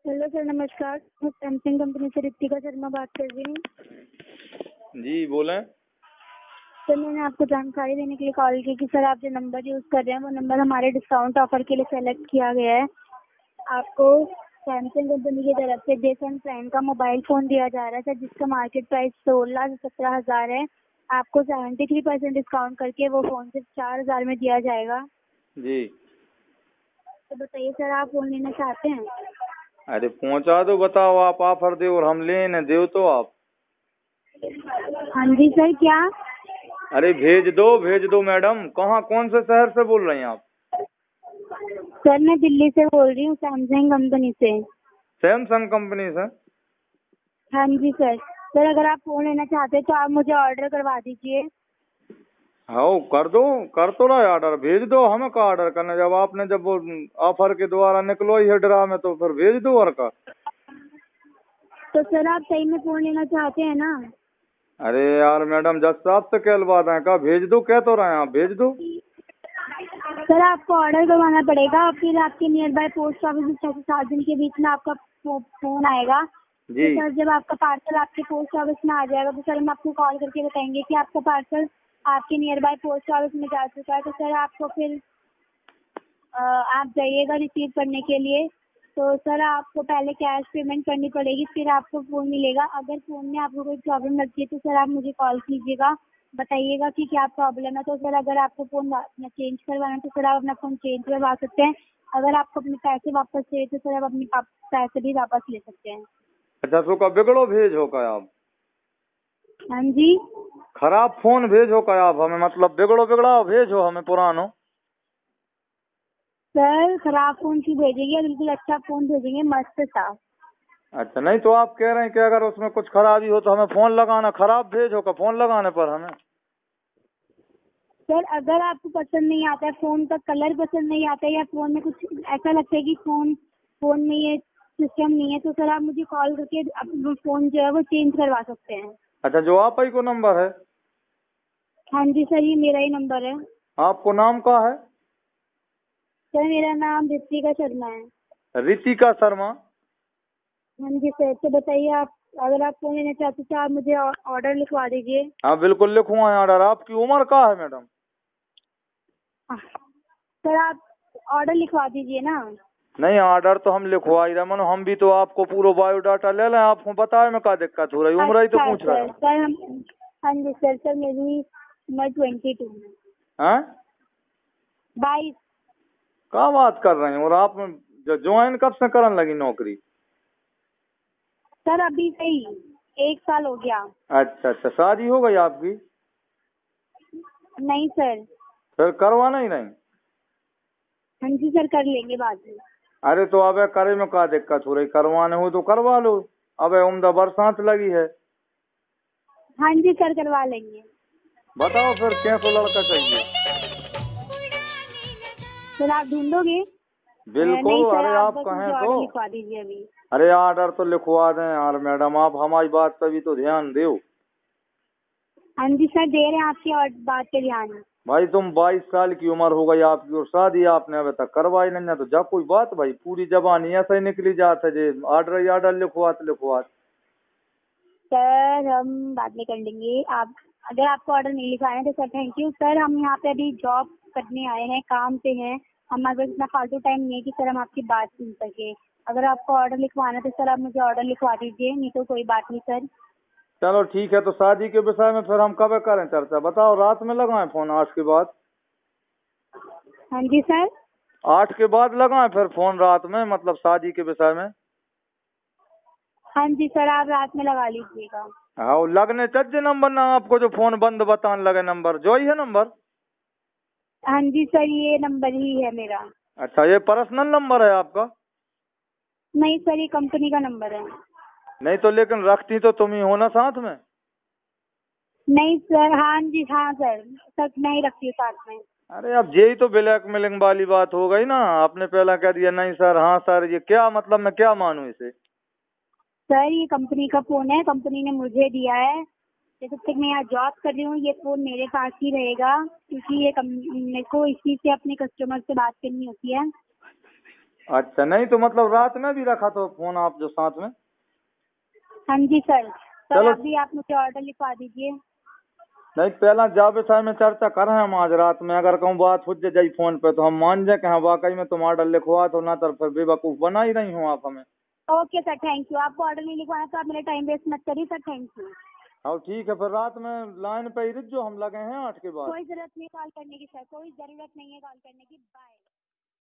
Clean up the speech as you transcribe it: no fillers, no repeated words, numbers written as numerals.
Hello sir, नमस्कार। मैं Samsung company से रितिका शर्मा बात कर रही हूँ। जी बोलें। सर, मैंने आपको जानकारी देने के लिए कॉल की कि सर आप जो नंबर यूज़ कर रहे हैं वो नंबर हमारे डिस्काउंट ऑफर के लिए सेलेक्ट किया गया है। आपको सैमसंग कंपनी की तरफ से जेसन प्राइम का मोबाइल फ़ोन दिया जा रहा है सर, जिसका मार्केट प्राइस 16 से 17,000 है। आपको 73% डिस्काउंट करके वो फ़ोन सिर्फ 4,000 में दिया जाएगा। जी तो बताइए सर, आप फ़ोन लेना चाहते हैं? अरे पहुंचा दो, बताओ आप ऑफर दो और हम लेने दो तो आप। हाँ जी सर, क्या? अरे भेज दो मैडम। कहाँ, कौन से शहर से बोल रही हैं आप? सर, मैं दिल्ली से बोल रही हूँ, सैमसंग कंपनी से। सैमसंग कंपनी से? हाँ जी सर। सर, अगर आप फ़ोन लेना चाहते हैं तो आप मुझे ऑर्डर करवा दीजिए। हाँ कर दो, कर तो रहा ऑर्डर। भेज दो, हमें का ऑर्डर करना, जब आपने जब वो ऑफर के द्वारा निकलो ही है ड्रा में तो फिर भेज दो और का। तो सर, आप सही में फ़ोन लेना चाहते हैं ना? अरे यार मैडम, जज साहब से क्या बात है, का भेज दो, कह तो रहे हैं आप, भेज दो। सर, आपको ऑर्डर करवाना पड़ेगा, फिर आपके नियर बाय पोस्ट ऑफिस में 6 से 7 दिन के बीच में आपका फ़ोन आएगा। तो जी सर, जब आपका पार्सल आपके पोस्ट ऑफिस में आ जाएगा तो सर हम आपको कॉल करके बताएंगे कि आपका पार्सल आपके नियर बाय पोस्ट ऑफिस में जा चुका है। तो सर, आपको फिर आप जाइएगा रिसीव करने के लिए। तो सर, आपको पहले कैश पेमेंट करनी पड़ेगी, फिर आपको फ़ोन मिलेगा। अगर फ़ोन में आपको कोई प्रॉब्लम लगती है तो सर आप मुझे कॉल कीजिएगा, बताइएगा कि क्या प्रॉब्लम है। तो सर, अगर आपको फ़ोन अपना चेंज करवाना है तो सर आप अपना फ़ोन चेंज करवा सकते हैं। अगर आपको अपने पैसे वापस चाहिए तो सर आप अपने पैसे भी वापस ले सकते हैं। अच्छा, सो का बिगड़ो भेज हो का आप? हाँ जी खराब फोन भेजो का आप हमें, मतलब बिगड़ो बिगड़ा भेजो हमें पुरानो। सर, खराब फ़ोन क्यों भेजेंगे? बिल्कुल अच्छा फ़ोन भेजेंगे, मस्त सा। अच्छा, नहीं तो आप कह रहे हैं कि अगर उसमें कुछ खराबी हो तो हमें फोन लगाना, खराब भेजो का फोन लगाने पर हमें। सर, अगर आपको पसंद नहीं आता है, फ़ोन का कलर पसंद नहीं आता है, या फ़ोन में कुछ ऐसा लगता है कि फ़ोन में ये सिस्टम नहीं है, तो सर आप मुझे कॉल करके अपना फ़ोन जो है वो चेंज करवा सकते हैं। अच्छा, जो आप ही को नंबर है? हाँ जी सर, ये मेरा ही नंबर है। आपको नाम का है? सर, मेरा नाम रितिका शर्मा है। रितिका शर्मा? हाँ जी सर, तो बताइए आप, अगर आप फ़ोन लेना चाहते हैं तो आप मुझे ऑर्डर लिखवा दीजिए। हाँ बिल्कुल लिखूंगा ऑर्डर। आपकी उम्र का है मैडम? सर, आप ऑर्डर लिखवा दीजिए ना। नहीं, ऑर्डर तो हम लिखवा ही रहे मनो, हम भी तो आपको पूरा बायोडाटा ले लें, आपको बताए में का दिक्कत हो रही, उम्र ही तो अच्छा पूछ रहे सर, हम। सर हम हाँ जी सर, मेरी उम्र 22 है। हैं? 22। क्या बात कर रहे हैं? और आप ज्वाइन कब से करने लगी नौकरी? सर, अभी से ही 1 साल हो गया। अच्छा अच्छा, शादी हो गई आपकी? नहीं सर। फिर करवाना ही नहीं? हाँ जी सर, कर लेंगे बाद में। अरे तो अबे करे में क्या दिक्कत हो रही, करवाने हो तो करवा लो। अबे उम्दा बरसात लगी है। हाँ जी सर, करवा लेंगे। बताओ फिर कैसा लड़का चाहिए? सर, आप ढूंढोगे? नहीं बिल्कुल। सर, अरे आप आप बस मुझे कहें तो। ऑर्डर लिखवा दीजिए अभी। अरे ऑर्डर तो लिखवा दें यार मैडम, आप हमारी बात पे भी तो ध्यान दो। हाँ जी सर, दे रहे हैं आपकी और बात पे ध्यान। भाई तुम 22 साल की उम्र हो गई आपकी और शादी आपने अभी तक करवाई नहीं है, तो जा कोई बात भाई, पूरी जबानी ऐसा ही निकली जाता है जे ऑर्डर ही ऑर्डर लिखवात लिखवात। सर, हम बाद में कर लेंगे। आप, अगर आपको ऑर्डर नहीं लिखवाना है तो सर थैंक यू। सर, हम यहाँ पे अभी जॉब करने आए हैं, काम पे हैं। हमारे पास इतना फालतू टाइम नहीं है कि सर हम आपकी बात सुन सके। अगर आपको ऑर्डर लिखवाना है तो सर आप मुझे ऑर्डर लिखवा दीजिए, नहीं तो कोई बात नहीं सर। चलो ठीक है, तो शादी के विषय में फिर हम कब करें चर्चा, बताओ रात में लगाएं फोन 8 के बाद? हाँ जी सर। 8 के बाद लगाएं फिर फोन रात में, मतलब शादी के विषय में। हाँ जी सर, आप रात में लगा लीजिएगा। हाँ, वो लगने चाहिए नंबर ना आपको, जो फोन बंद बताने लगे नंबर जो ही है नंबर। हाँ जी सर, ये नंबर ही है मेरा। अच्छा, ये पर्सनल नंबर है आपका? नहीं सर, ये कंपनी का नंबर है। नहीं तो लेकिन रखती तो तुम ही हो ना साथ में। नहीं सर, हाँ जी, हाँ सर, सर नहीं रखती हूँ साथ में। अरे अब यही तो ब्लैकमेलिंग वाली बात हो गई ना, आपने पहला कह दिया नहीं सर, हाँ सर, ये क्या मतलब, मैं क्या मानूं इसे? सर, ये कंपनी का फोन है, कंपनी ने मुझे दिया है। जब तक मैं यहाँ जॉब कर रही हूँ ये फोन मेरे पास ही रहेगा, क्योंकि ये मेरे को इसी से अपने कस्टमर से बात करनी होती है। अच्छा, नहीं तो मतलब रात में भी रखा तो फोन आप जो साथ में। हाँ जी सर। सर चलो, अभी आप मुझे ऑर्डर लिखवा दीजिए। नहीं पहला जा विषय में चर्चा कर रहे हैं हम आज रात में, अगर कहूँ बात हो जाए फोन पे तो हम मान जाए कि हाँ वाकई में तुम ऑर्डर लिखवा तो, ना तो फिर बेवकूफ बना ही नहीं हो आप हमें। Okay sir, thank you. आपको ऑर्डर नहीं लिखवाना तो आप मेरा टाइम वेस्ट मत करिए सर, थैंक यू। हाँ ठीक है, फिर रात में लाइन पे ही रुक जो, हम लगे हैं 8 के बाद। कोई जरूरत नहीं कॉल करने की सर, कोई जरूरत नहीं है कॉल करने की। बाय।